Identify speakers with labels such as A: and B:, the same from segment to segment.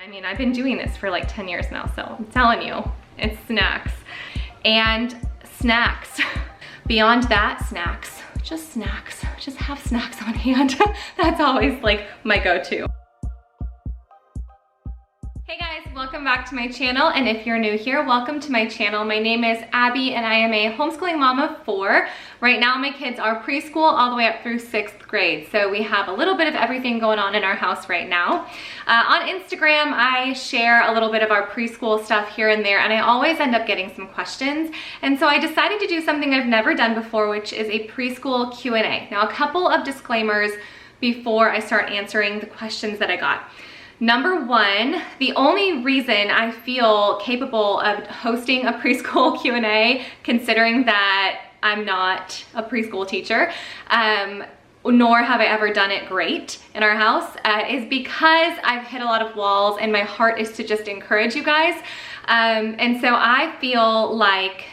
A: I mean, I've been doing this for like 10 years now, so I'm telling you, it's snacks. And snacks. Beyond that, snacks. Just snacks. Just have snacks on hand. That's always like my go-to. Hey guys, welcome back to my channel, and if you're new here, welcome to my channel. My name is Abby and I am a homeschooling mom of 4. Right now my kids are preschool all the way up through 6th grade, so we have a little bit of everything going on in our house right now. On Instagram I share a little bit of our preschool stuff here and there, and I always end up getting some questions, and so I decided to do something I've never done before, which is a preschool Q&A. Now, a couple of disclaimers before I start answering the questions that I got. Number one, the only reason I feel capable of hosting a preschool Q&A, considering that I'm not a preschool teacher, nor have I ever done it great in our house, is because I've hit a lot of walls and my heart is to just encourage you guys. And so I feel like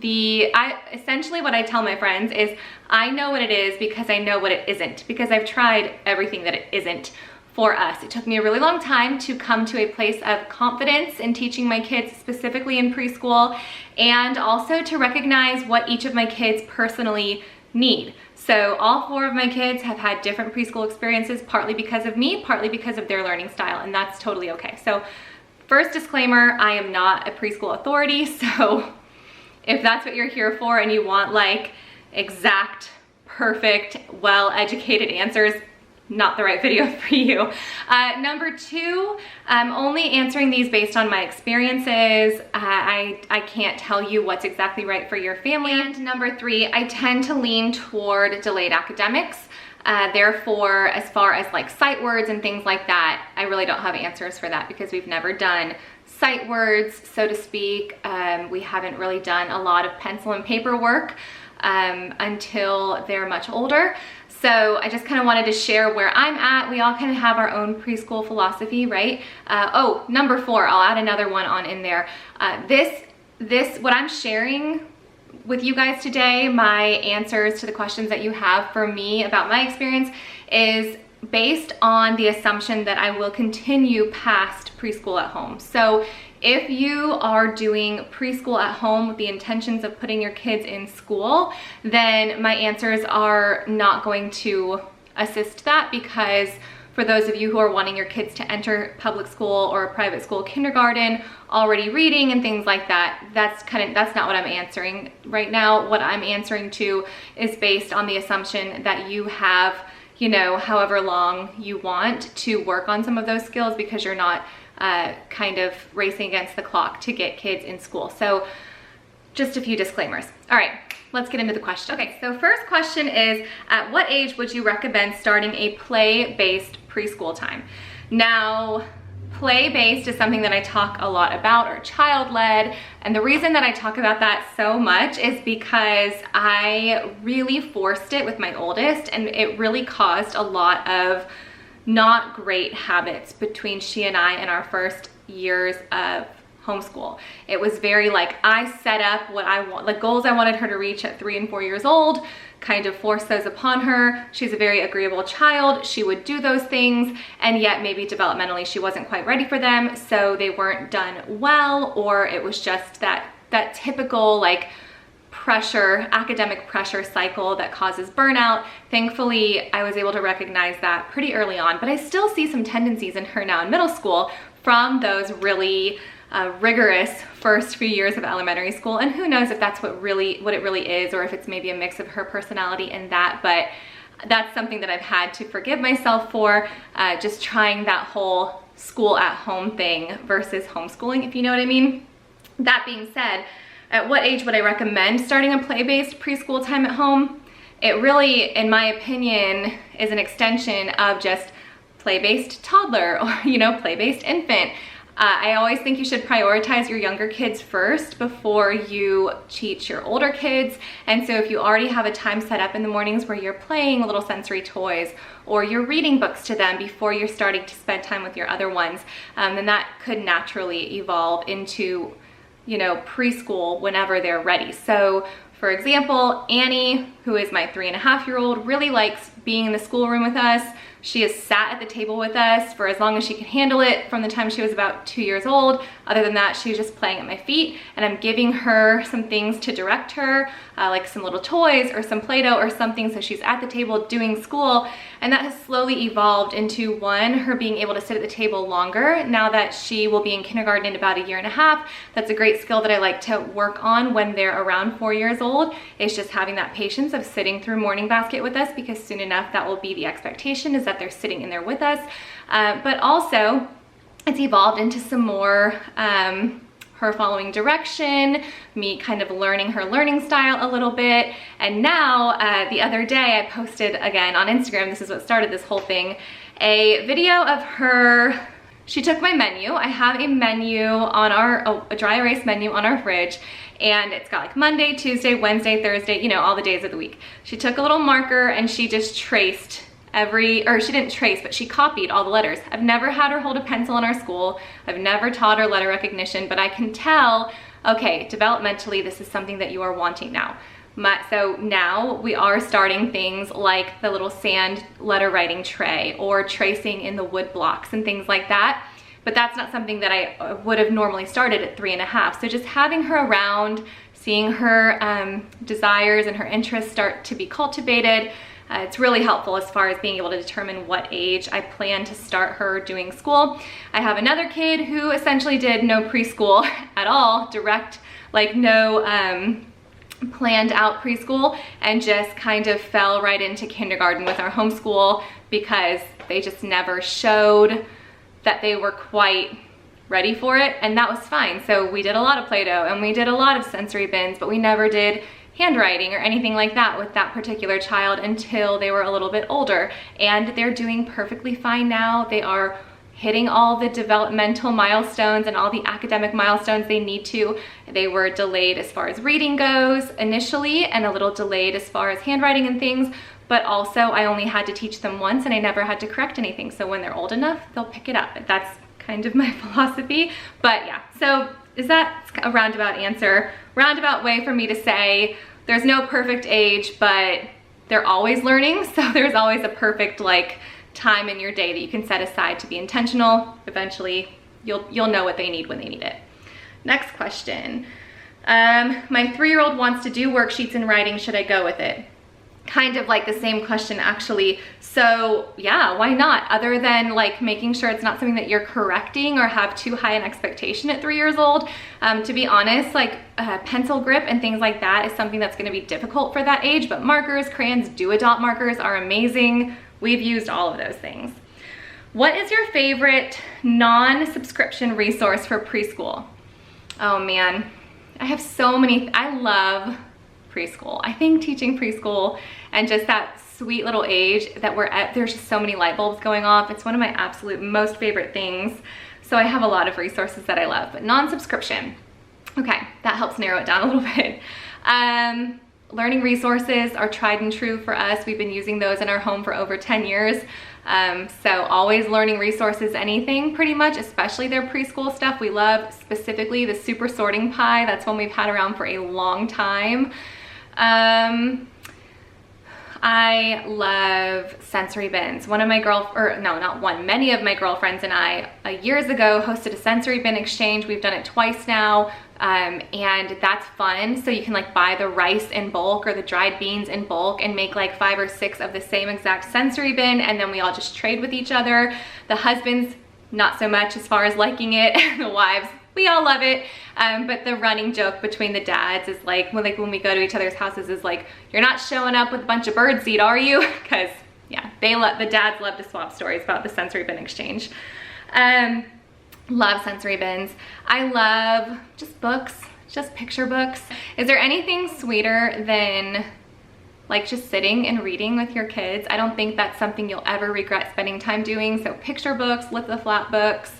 A: essentially what I tell my friends is I know what it is because I know what it isn't, because I've tried everything that it isn't. For us, it took me a really long time to come to a place of confidence in teaching my kids, specifically in preschool, and also to recognize what each of my kids personally need. So all 4 of my kids have had different preschool experiences, partly because of me, partly because of their learning style, and that's totally okay. So first disclaimer, I am not a preschool authority, so if that's what you're here for and you want like exact, perfect, well-educated answers, not the right video for you. Number 2, I'm only answering these based on my experiences. I can't tell you what's exactly right for your family. And number 3, I tend to lean toward delayed academics. Therefore, as far as like sight words and things like that, I really don't have answers for that because we've never done sight words, so to speak. We haven't really done a lot of pencil and paper work until they're much older. So I just kind of wanted to share where I'm at. We all kind of have our own preschool philosophy, right? Oh, number 4, I'll add another one on in there. What I'm sharing with you guys today, my answers to the questions that you have for me about my experience, is based on the assumption that I will continue past preschool at home. So if you are doing preschool at home with the intentions of putting your kids in school, then my answers are not going to assist that, because for those of you who are wanting your kids to enter public school or a private school kindergarten, already reading and things like that, that's not what I'm answering right now. What I'm answering to is based on the assumption that you have, you know, however long you want to work on some of those skills, because you're not kind of racing against the clock to get kids in school. So just a few disclaimers. All right, let's get into the question. Okay, so first question is, at what age would you recommend starting a play-based preschool time? Now, play-based is something that I talk a lot about, or child-led, and the reason that I talk about that so much is because I really forced it with my oldest, and it really caused a lot of not great habits between she and I in our first years of homeschool. It was very like, I set up what I want, like goals I wanted her to reach at 3 and 4 years old, kind of forced those upon her. She's a very agreeable child. She would do those things, and yet maybe developmentally she wasn't quite ready for them, so they weren't done well, or it was just that typical like academic pressure cycle that causes burnout. Thankfully, I was able to recognize that pretty early on, but I still see some tendencies in her now in middle school from those really rigorous first few years of elementary school. And who knows if that's what it really is, or if it's maybe a mix of her personality and that, but that's something that I've had to forgive myself for, just trying that whole school at home thing versus homeschooling, if you know what I mean. That being said, at what age would I recommend starting a play-based preschool time at home? It really, in my opinion, is an extension of just play-based toddler, or, you know, play-based infant. I always think you should prioritize your younger kids first before you teach your older kids. And so if you already have a time set up in the mornings where you're playing little sensory toys, or you're reading books to them before you're starting to spend time with your other ones, then that could naturally evolve into, you know, preschool whenever they're ready. So for example, Annie, who is my 3.5-year-old, really likes being in the schoolroom with us. She has sat at the table with us for as long as she could handle it from the time she was about 2 years old. Other than that, she's just playing at my feet, and I'm giving her some things to direct her, like some little toys or some Play-Doh or something, so she's at the table doing school. And that has slowly evolved into, one, her being able to sit at the table longer. Now that she will be in kindergarten in about 1.5 years, that's a great skill that I like to work on when they're around 4 years old, is just having that patience of sitting through morning basket with us, because soon enough that will be the expectation, is that they're sitting in there with us. But also it's evolved into some more her following direction, me kind of learning her learning style a little bit. And now the other day I posted again on Instagram, this is what started this whole thing, a video of her. She took my menu. I have a menu on a dry erase menu on our fridge, and it's got like Monday, Tuesday, Wednesday, Thursday, you know, all the days of the week. She took a little marker and she just traced she didn't trace, but she copied all the letters. I've never had her hold a pencil in our school. I've never taught her letter recognition, but I can tell, okay, developmentally, this is something that you are wanting now. So now we are starting things like the little sand letter writing tray or tracing in the wood blocks and things like that. But that's not something that I would have normally started at 3.5. So just having her around, seeing her desires and her interests start to be cultivated, it's really helpful as far as being able to determine what age I plan to start her doing school. I have another kid who essentially did no preschool at all, direct, like no planned out preschool, and just kind of fell right into kindergarten with our homeschool because they just never showed that they were quite ready for it, and that was fine. So we did a lot of Play-Doh and we did a lot of sensory bins, but we never did handwriting or anything like that with that particular child until they were a little bit older, and they're doing perfectly fine now. They are hitting all the developmental milestones and all the academic milestones they need to. They were delayed as far as reading goes initially, and a little delayed as far as handwriting and things, but also I only had to teach them once and I never had to correct anything. So when they're old enough, they'll pick it up. That's kind of my philosophy. But yeah, so is that a roundabout answer? Roundabout way for me to say there's no perfect age, but they're always learning. So there's always a perfect like time in your day that you can set aside to be intentional. Eventually you'll know what they need when they need it. Next question. My 3-year-old wants to do worksheets and writing. Should I go with it? Kind of like the same question actually. So yeah, why not? Other than like making sure it's not something that you're correcting or have too high an expectation at 3 years old. To be honest, like pencil grip and things like that is something that's gonna be difficult for that age, but markers, crayons, do-a-dot markers are amazing. We've used all of those things. What is your favorite non-subscription resource for preschool? Oh man, I have so many. I love preschool. I think teaching preschool and just that sweet little age that we're at, there's just so many light bulbs going off. It's one of my absolute most favorite things. So I have a lot of resources that I love, but non-subscription. Okay, that helps narrow it down a little bit. Learning resources are tried and true for us. We've been using those in our home for over 10 years. So always learning resources, anything pretty much, especially their preschool stuff. We love specifically the Super Sorting Pie. That's one we've had around for a long time. I love sensory bins. Many of my girlfriends and I years ago hosted a sensory bin exchange. We've done it twice now. And that's fun. So you can like buy the rice in bulk or the dried beans in bulk and make like 5 or 6 of the same exact sensory bin, and then we all just trade with each other. The husbands, not so much as far as liking it. The wives, we all love it. But the running joke between the dads is like when we go to each other's houses is like, you're not showing up with a bunch of birdseed, are you? Because yeah, the dads love to swap stories about the sensory bin exchange. Love sensory bins. I love just books, just picture books. Is there anything sweeter than like just sitting and reading with your kids? I don't think that's something you'll ever regret spending time doing. So picture books, Lip the Flap books.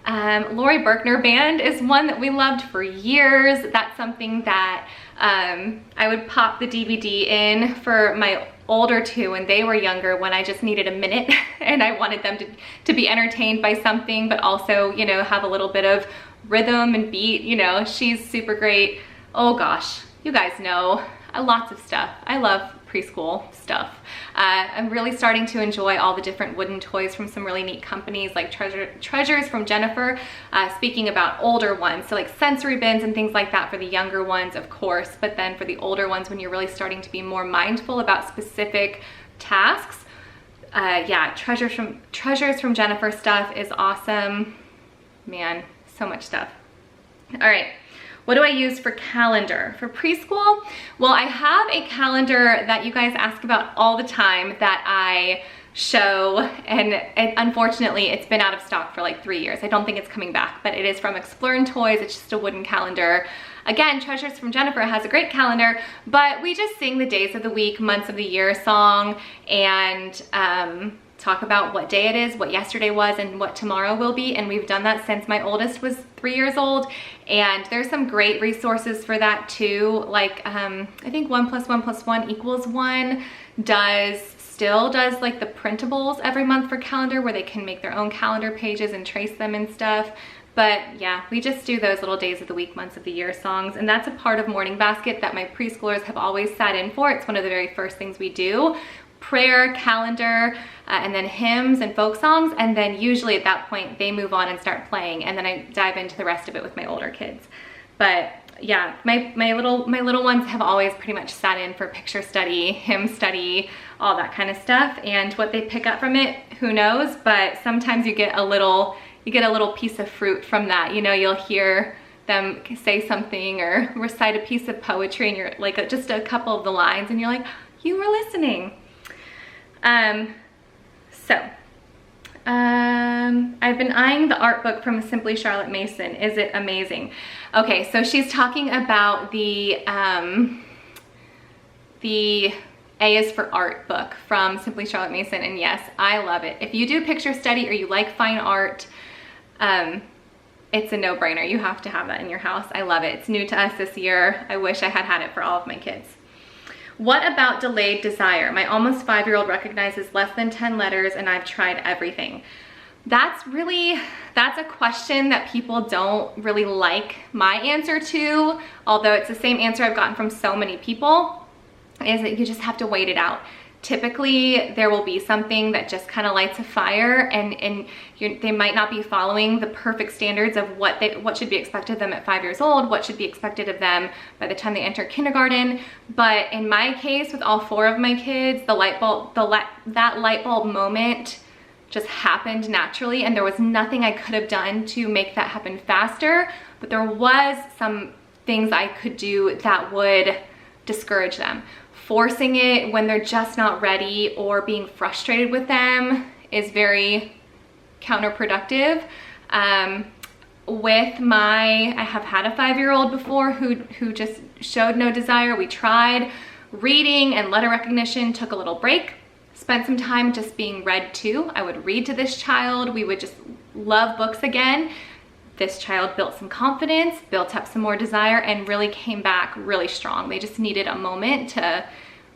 A: Lori Berkner Band is one that we loved for years. That's something that I would pop the DVD in for my older two when they were younger, when I just needed a minute and I wanted them to be entertained by something, but also, you know, have a little bit of rhythm and beat. You know, she's super great. Oh gosh, you guys know lots of stuff. I love preschool stuff. I'm really starting to enjoy all the different wooden toys from some really neat companies like Treasures from Jennifer, speaking about older ones, so like sensory bins and things like that for the younger ones, of course, but then for the older ones when you're really starting to be more mindful about specific tasks. Yeah, Treasures from Jennifer stuff is awesome. Man, so much stuff. All right. What do I use for calendar? For preschool? Well, I have a calendar that you guys ask about all the time that I show, and unfortunately it's been out of stock for like 3 years. I don't think it's coming back, but it is from Explorin' Toys. It's just a wooden calendar. Again, Treasures from Jennifer has a great calendar, but we just sing the days of the week, months of the year song, and talk about what day it is, what yesterday was, and what tomorrow will be. And we've done that since my oldest was 3 years old. And there's some great resources for that too. Like I think 1 + 1 + 1 = 1 still does like the printables every month for calendar, where they can make their own calendar pages and trace them and stuff. But yeah, we just do those little days of the week, months of the year songs. And that's a part of Morning Basket that my preschoolers have always sat in for. It's one of the very first things we do. Prayer, calendar, and then hymns and folk songs, and then usually at that point they move on and start playing, and then I dive into the rest of it with my older kids. But yeah, my little ones have always pretty much sat in for picture study, hymn study, all that kind of stuff, and what they pick up from it, who knows, but sometimes you get a little piece of fruit from that. You know, you'll hear them say something or recite a piece of poetry, and you're like just a couple of the lines, and you're like, you were listening. I've been eyeing the art book from Simply Charlotte Mason. Is it amazing? Okay, so she's talking about the A is for Art book from Simply Charlotte Mason, and yes, I love it. If you do picture study or you like fine art, it's a no-brainer. You have to have that in your house. I love it. It's new to us this year. I wish I had had it for all of my kids. What about delayed desire? My almost 5-year-old recognizes less than 10 letters and I've tried everything. That's a question that people don't really like my answer to, although it's the same answer I've gotten from so many people, is that you just have to wait it out. Typically, there will be something that just kind of lights a fire, and they might not be following the perfect standards of what should be expected of them at 5 years old, what should be expected of them by the time they enter kindergarten. But in my case, with all 4 of my kids, that light bulb moment just happened naturally, and there was nothing I could have done to make that happen faster. But there was some things I could do that would discourage them. Forcing it when they're just not ready or being frustrated with them is very counterproductive. I have had a 5-year-old before who just showed no desire. We tried reading and letter recognition, took a little break, spent some time just being read to. I would read to this child. We would just love books again. This child built some confidence, built up some more desire, and really came back really strong. They just needed a moment to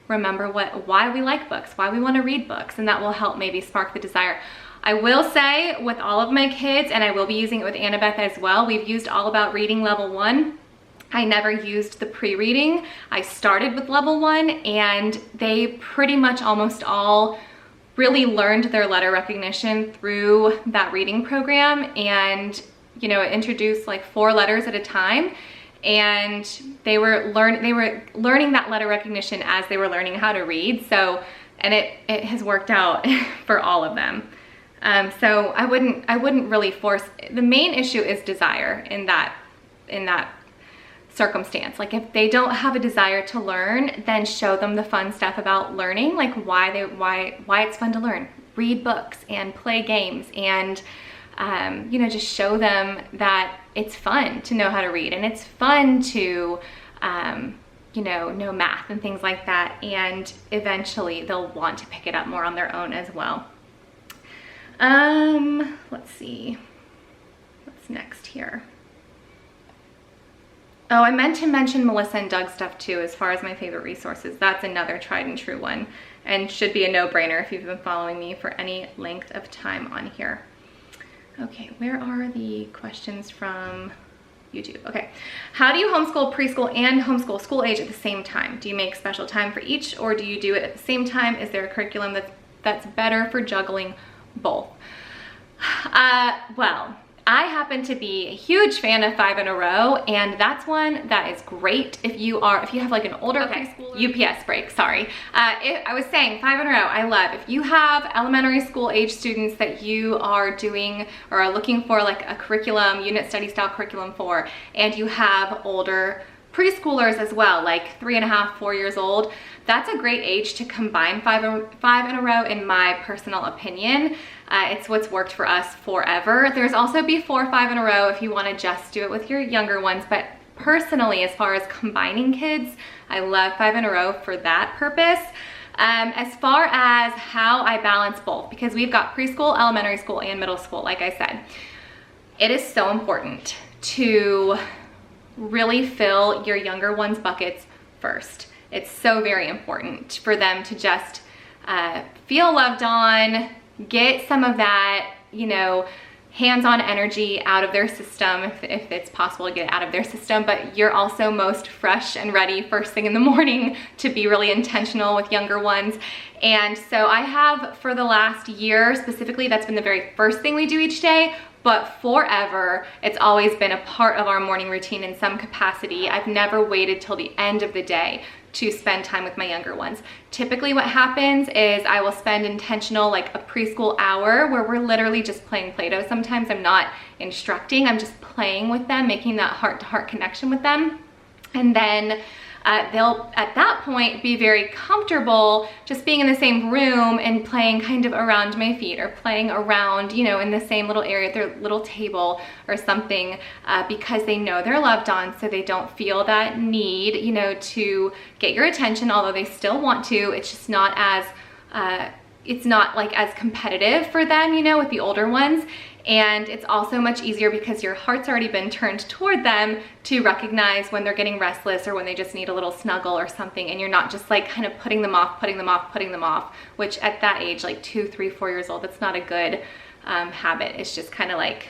A: remember why we like books, why we want to read books, and that will help maybe spark the desire. I will say with all of my kids, and I will be using it with Annabeth as well, we've used All About Reading Level 1. I never used the pre-reading. I started with Level 1, and they pretty much almost all really learned their letter recognition through that reading program, and you know, it introduced like 4 letters at a time, and they were learning that letter recognition as they were learning how to read. So, and it has worked out for all of them. So I wouldn't really force. The main issue is desire in that circumstance. Like if they don't have a desire to learn, then show them the fun stuff about learning, like why it's fun to learn. Read books and play games, and you know, just show them that it's fun to know how to read, and it's fun to, you know math and things like that, and eventually they'll want to pick it up more on their own as well. Let's see, what's next here? Oh, I meant to mention Melissa and Doug stuff too, as far as my favorite resources. That's another tried and true one, and should be a no-brainer if you've been following me for any length of time on here. Okay, where are the questions from YouTube. Okay. How do you homeschool preschool and homeschool school age at the same time? Do you make special time for each, or do you do it at the same time? Is there a curriculum that's better for juggling both? Well, I happen to be a huge fan of 5 in a row, and that's one that is great if you have like an older preschooler. UPS break, sorry. I was saying 5 in a row, I love. If you have elementary school age students that you are doing or are looking for like a curriculum, unit study style curriculum for, and you have older preschoolers as well, like 3.5, 4 years old, that's a great age to combine 5 in a row, in my personal opinion. It's what's worked for us forever. There's also before 5 in a row if you want to just do it with your younger ones, but personally, as far as combining kids, I love 5 in a row for that purpose. As far as how I balance both, because we've got preschool, elementary school, and middle school, like I said, it is so important to really fill your younger ones' buckets first. It's so very important for them to just feel loved on, get some of that, you know, hands-on energy out of their system, if it's possible to get it out of their system, but you're also most fresh and ready first thing in the morning to be really intentional with younger ones. And so I have, for the last year specifically, that's been the very first thing we do each day, but forever, it's always been a part of our morning routine in some capacity. I've never waited till the end of the day to spend time with my younger ones. Typically what happens is I will spend intentional, like a preschool hour where we're literally just playing Play-Doh. Sometimes I'm not instructing, I'm just playing with them, making that heart-to-heart connection with them. And then they'll, at that point, be very comfortable just being in the same room and playing kind of around my feet, or playing around, you know, in the same little area, their little table or something, because they know they're loved on, so they don't feel that need, you know, to get your attention, although they still want to. It's just not as, it's not like as competitive for them, you know, with the older ones. And it's also much easier because your heart's already been turned toward them to recognize when they're getting restless or when they just need a little snuggle or something, and you're not just like kind of putting them off, which at that age, like 2, 3, 4 years old, that's not a good habit. It's just kind of like,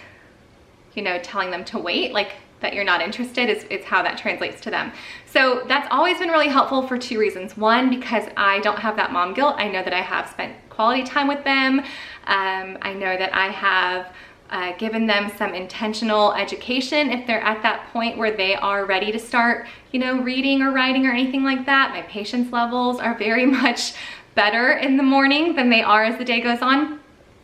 A: you know, telling them to wait, like that you're not interested is how that translates to them. So that's always been really helpful for 2 reasons. One, because I don't have that mom guilt. I know that I have spent quality time with them. I know that I have given them some intentional education if they're at that point where they are ready to start, you know, reading or writing or anything like that. My patience levels are very much better in the morning than they are as the day goes on.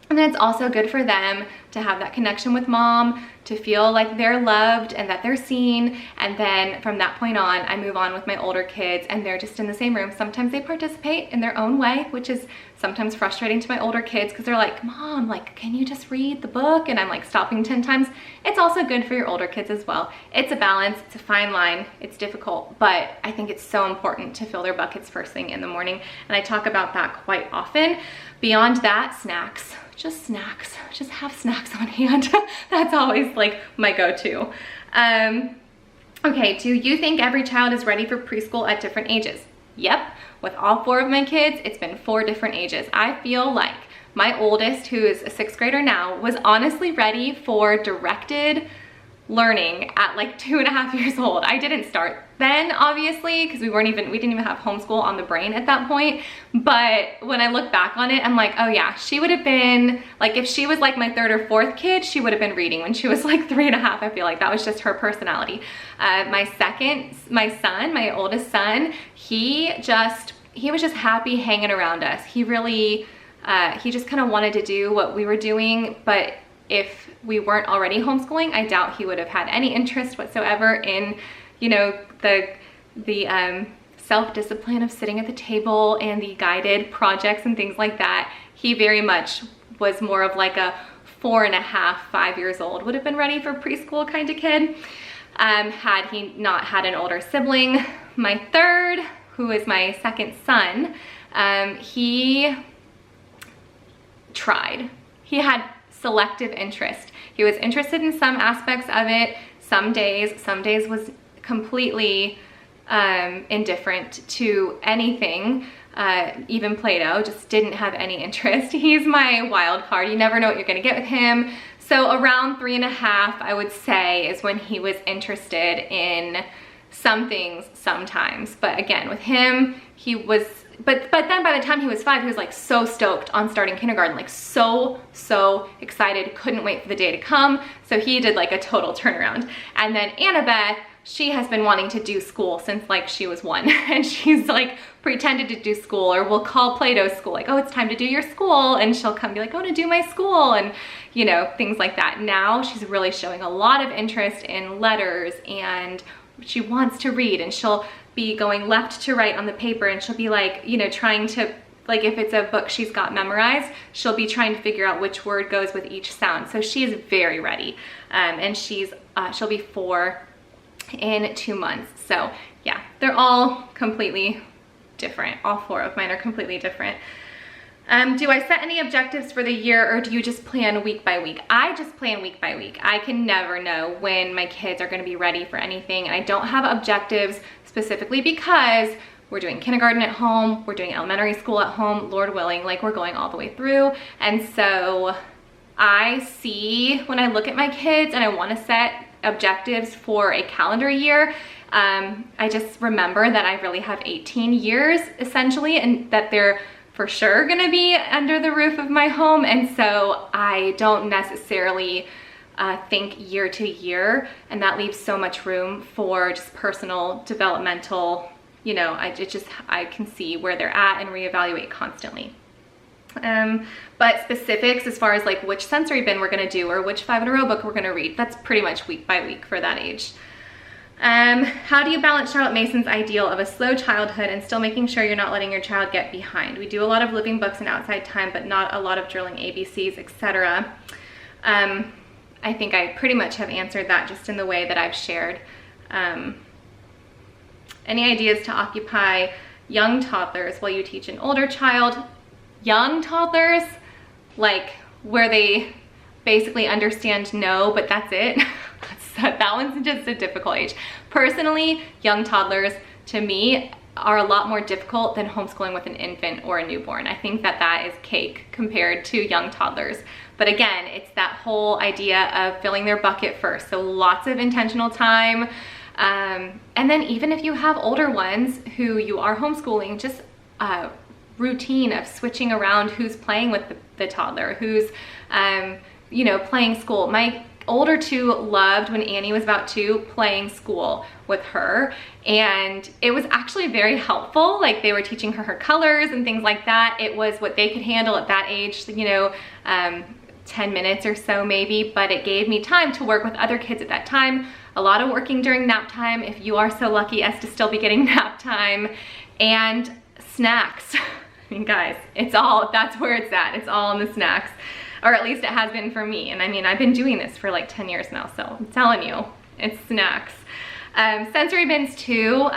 A: And then it's also good for them to have that connection with mom, to feel like they're loved and that they're seen. And then from that point on, I move on with my older kids, and they're just in the same room. Sometimes they participate in their own way, which is sometimes frustrating to my older kids because they're like, Mom, like, can you just read the book? And I'm like stopping 10 times. It's also good for your older kids as well. It's a balance, it's a fine line, it's difficult, but I think it's so important to fill their buckets first thing in the morning. And I talk about that quite often. Beyond that, snacks. Just have snacks on hand. That's always like my go-to. Okay, do you think every child is ready for preschool at different ages? Yep, with all 4 of my kids, it's been 4 different ages. I feel like my oldest, who is a 6th grader now, was honestly ready for directed learning at like 2.5 years old. I didn't start then, obviously, because we didn't even have homeschool on the brain at that point. But when I look back on it, I'm like, oh yeah, she would have been, like, if she was like my 3rd or 4th kid, she would have been reading when she was like 3.5. I feel like that was just her personality. My oldest son, he was just happy hanging around us. He really, he just kind of wanted to do what we were doing, but if we weren't already homeschooling, I doubt he would have had any interest whatsoever in, you know, the self-discipline of sitting at the table and the guided projects and things like that. He very much was more of like a 4.5, 5 years old, would have been ready for preschool kind of kid, had he not had an older sibling. My 3rd, who is my 2nd son, he tried. He had selective interest. He was interested in some aspects of it. Some days was completely indifferent to anything, even Play-Doh, just didn't have any interest. He's my wild card. You never know what you're gonna get with him. So around 3.5, I would say, is when he was interested in some things sometimes. But again, with him, he was, but then by the time he was 5, he was like so stoked on starting kindergarten, like so excited, couldn't wait for the day to come. So he did like a total turnaround. And then Annabeth, she has been wanting to do school since like she was 1, and she's like pretended to do school, or we'll call Play-Doh school, like, oh, it's time to do your school, and she'll come be like, I want to do my school, and you know, things like that. Now she's really showing a lot of interest in letters, and she wants to read, and she'll be going left to right on the paper, and she'll be like, you know, trying to, like if it's a book she's got memorized, she'll be trying to figure out which word goes with each sound. So she is very ready, and she'll be 4 in 2 months. So yeah, they're all completely different. All 4 of mine are completely different. Do I set any objectives for the year, or do you just plan week by week? I just plan week by week. I can never know when my kids are going to be ready for anything, and I don't have objectives specifically because we're doing kindergarten at home, we're doing elementary school at home, Lord willing, like we're going all the way through. And so I see when I look at my kids and I want to set objectives for a calendar year, I just remember that I really have 18 years essentially, and that they're for sure gonna be under the roof of my home. And so I don't necessarily think year to year, and that leaves so much room for just personal developmental, you know, I can see where they're at and reevaluate constantly. But specifics as far as like which sensory bin we're gonna do or which 5 in a row book we're gonna read, that's pretty much week by week for that age. How do you balance Charlotte Mason's ideal of a slow childhood and still making sure you're not letting your child get behind? We do a lot of living books and outside time, but not a lot of drilling ABCs, etc. I think I pretty much have answered that just in the way that I've shared. Any ideas to occupy young toddlers while you teach an older child? Young toddlers, like where they basically understand no, but that's it. That one's just a difficult age. Personally, young toddlers to me are a lot more difficult than homeschooling with an infant or a newborn. I think that that is cake compared to young toddlers. But again, it's that whole idea of filling their bucket first. So lots of intentional time. And then even if you have older ones who you are homeschooling, just routine of switching around who's playing with the toddler, who's you know, playing school. My older 2 loved, when Annie was about 2, playing school with her, and it was actually very helpful. Like they were teaching her colors and things like that. It was what they could handle at that age, you know, 10 minutes or so maybe, but it gave me time to work with other kids at that time. A lot of working during nap time, if you are so lucky as to still be getting nap time, and snacks. I mean, guys, it's all, that's where it's at. It's all in the snacks. Or at least it has been for me. And I mean, I've been doing this for like 10 years now, so I'm telling you, it's snacks. Sensory bins too,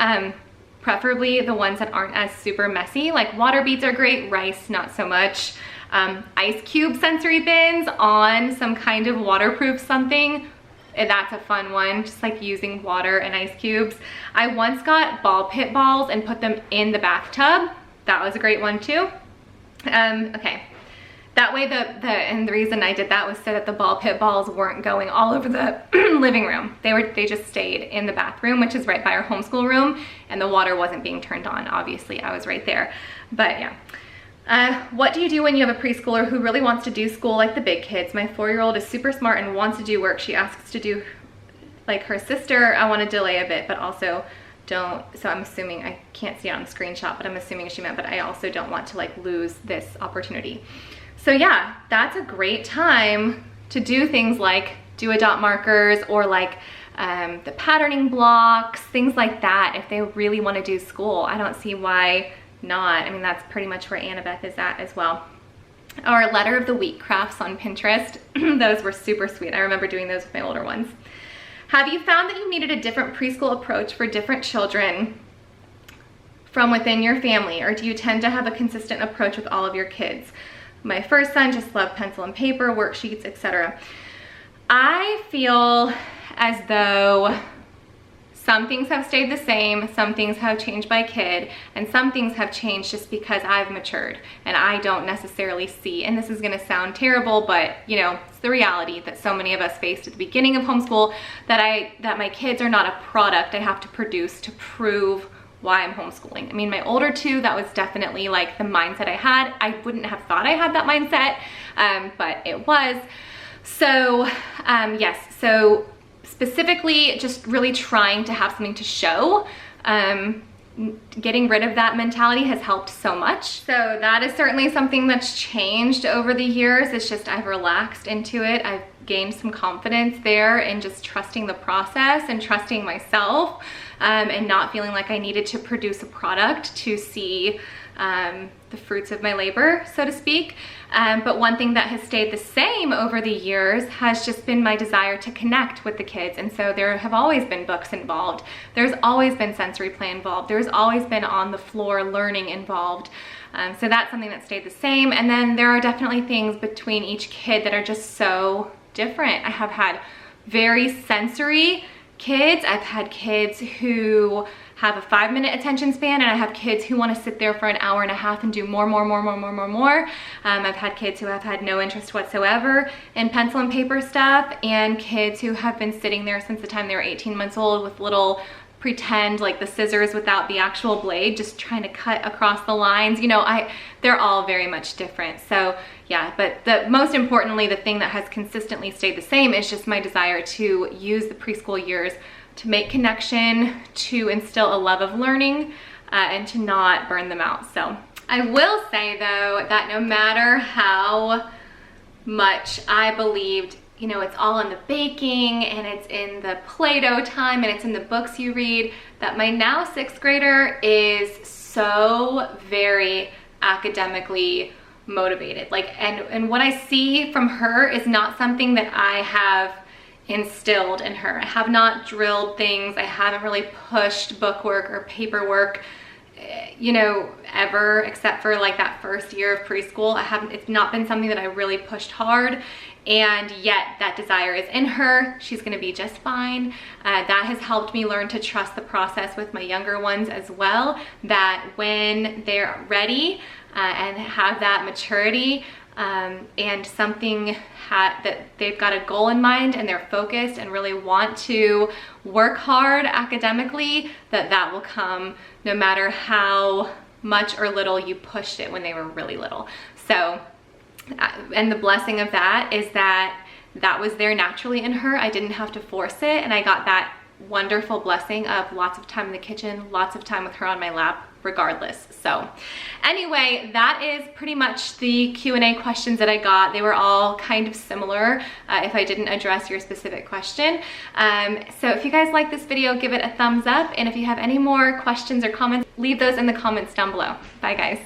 A: preferably the ones that aren't as super messy. Like water beads are great, rice not so much. Ice cube sensory bins on some kind of waterproof something, that's a fun one, just like using water and ice cubes. I once got ball pit balls and put them in the bathtub. That was a great one too. Okay. That way and the reason I did that was so that the ball pit balls weren't going all over the living room. They just stayed in the bathroom, which is right by our homeschool room, and the water wasn't being turned on. Obviously, I was right there. But yeah. What do you do when you have a preschooler who really wants to do school like the big kids? My 4-year-old is super smart and wants to do work. She asks to do like her sister. I want to delay a bit, but also don't. So I'm assuming, I can't see it on the screenshot, but I'm assuming she meant, but I also don't want to like lose this opportunity. So yeah, that's a great time to do things like do a dot markers, or like the patterning blocks, things like that. If they really want to do school, I don't see why not. I mean, that's pretty much where Annabeth is at as well. Our letter of the week crafts on Pinterest, those were super sweet. I remember doing those with my older ones. Have you found that you needed a different preschool approach for different children from within your family, or do you tend to have a consistent approach with all of your kids? My first son just loved pencil and paper, worksheets, etc. I feel as though some things have stayed the same, some things have changed by kid, and some things have changed just because I've matured and I don't necessarily see, and this is gonna sound terrible, but you know, it's the reality that so many of us faced at the beginning of homeschool, that my kids are not a product I have to produce to prove why I'm homeschooling. I mean, my older two, that was definitely like the mindset I had. I wouldn't have thought I had that mindset, but it was. So yes, so specifically just really trying to have something to show. Getting rid of that mentality has helped so much. So that is certainly something that's changed over the years. It's just I've relaxed into it. I've gained some confidence there in just trusting the process and trusting myself, and not feeling like I needed to produce a product to see the fruits of my labor, so to speak. But one thing that has stayed the same over the years has just been my desire to connect with the kids. And so there have always been books involved. There's always been sensory play involved. There's always been on the floor learning involved. So that's something that stayed the same. And then there are definitely things between each kid that are just so different. I have had very sensory kids. I've had kids who have a 5-minute attention span, and I have kids who want to sit there for an hour and a half and do more. I've had kids who have had no interest whatsoever in pencil and paper stuff, and kids who have been sitting there since the time they were 18 months old with little pretend like the scissors without the actual blade, just trying to cut across the lines. You know, they're all very much different. So yeah, but most importantly, the thing that has consistently stayed the same is just my desire to use the preschool years to make connection, to instill a love of learning, and to not burn them out. So I will say though that no matter how much I believed, you know, it's all in the baking and it's in the Play-Doh time and it's in the books you read, that my now 6th grader is so very academically motivated. Like, and what I see from her is not something that I have instilled in her. I have not drilled things. I haven't really pushed bookwork or paperwork, you know, ever, except for like that first year of preschool. It's not been something that I really pushed hard, and yet that desire is in her. She's gonna be just fine. That has helped me learn to trust the process with my younger ones as well, that when they're ready and have that maturity, and something that they've got a goal in mind and they're focused and really want to work hard academically, that will come no matter how much or little you pushed it when they were really little. So, and the blessing of that is that was there naturally in her. I didn't have to force it, and I got that wonderful blessing of lots of time in the kitchen, lots of time with her on my lap regardless. So anyway, that is pretty much the Q&A questions that I got. They were all kind of similar if I didn't address your specific question. So if you guys like this video, give it a thumbs up, and if you have any more questions or comments, leave those in the comments down below. Bye guys.